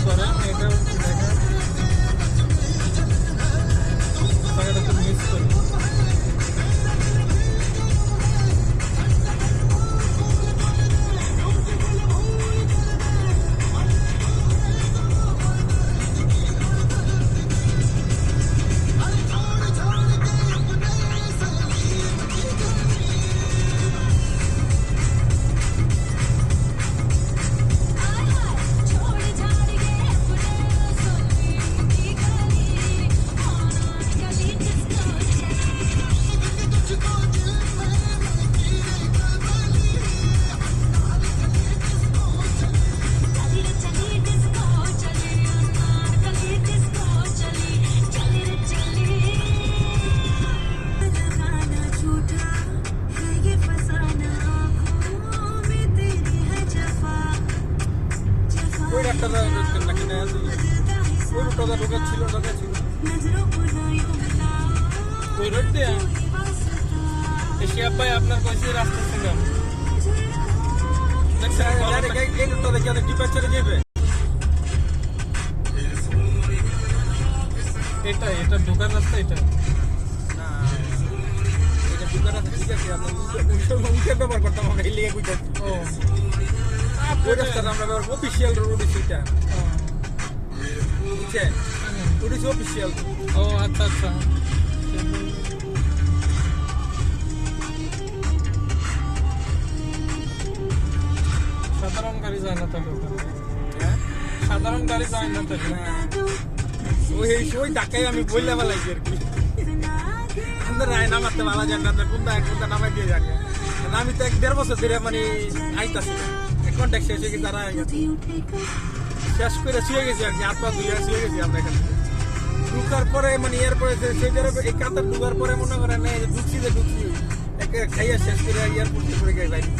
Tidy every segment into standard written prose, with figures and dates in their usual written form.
করেন এটা দেখেন জায়গাটা তো মিস করি। ভাই আপনার কইছে রাস্তা ছিলাম এটা ঢোকার রাস্তা এটা ঢোকার রাস্তা ঠিক আছে আপনার ব্যবহার করতাম আমরা এই লিগে বুঝাচ্ছি ওই রাস্তাটা আমরা ব্যবহার অফিসিয়াল রোড সেটা বুঝছেন রোড ইজ অফিসিয়াল। ও আচ্ছা আচ্ছা সাধারণ গাড়ি যায় না তাহলে সাধারণ গাড়ি যায় না তাহলে ওই ঢাকায় আমি বললে লাগছে আর কি আমাদের রায় নামাতে ভালো যান না কোনটা নামাই দিয়ে যাকে আমি তো 1.5 বছর ধরে মানে আইতাছি কন্ট্যাক্ট শেষ হয়ে গেছে তারা শেষ করে শুয়ে গেছি আর কি হাত পা ধুয়ে শুয়ে গেছি আমরা এখানে ঢুকার পরে মানে এরপরে সেই জায়গায় এই কাতার ঢুকার পরে মনে করেন ঢুকছি খাইয়া শেষ করে এয়ারপোর্ট করে গেছে বাইরে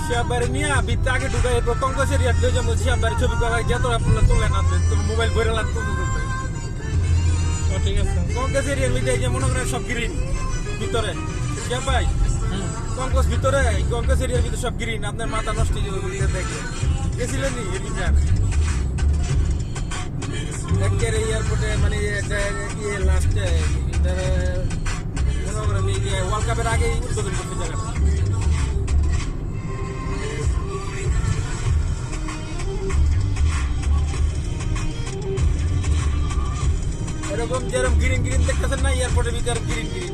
শিয়াবাড়ি নিয়ে বিতে আগে ঢুকাই কংগ্রেসের শিয়াবাড়ি ছবি করা যত তুলে না মোবাইল ভরে লাগতো ঠিক আছে কংগ্রেস এরিয়ার মধ্যে যে মনে করেন সব গ্রিন ভিতরে ভাই কংগ্রেস ভিতরে কংগ্রেস এরিয়ার ভিতরে সব গ্রিন আপনার মাথা নষ্ট হয়ে যাবে দেখে গেছিলেন নি একের এয়ারপোর্টে মানে লাস্টে মনে করেন ওয়ার্ল্ড কাপের আগে উদ্বোধন করতে জায়গাটা এরকম যেরকম গ্রিন গ্রিন দেখতেছেন না এয়ারপোর্টের ভিতরে গ্রিন গ্রিন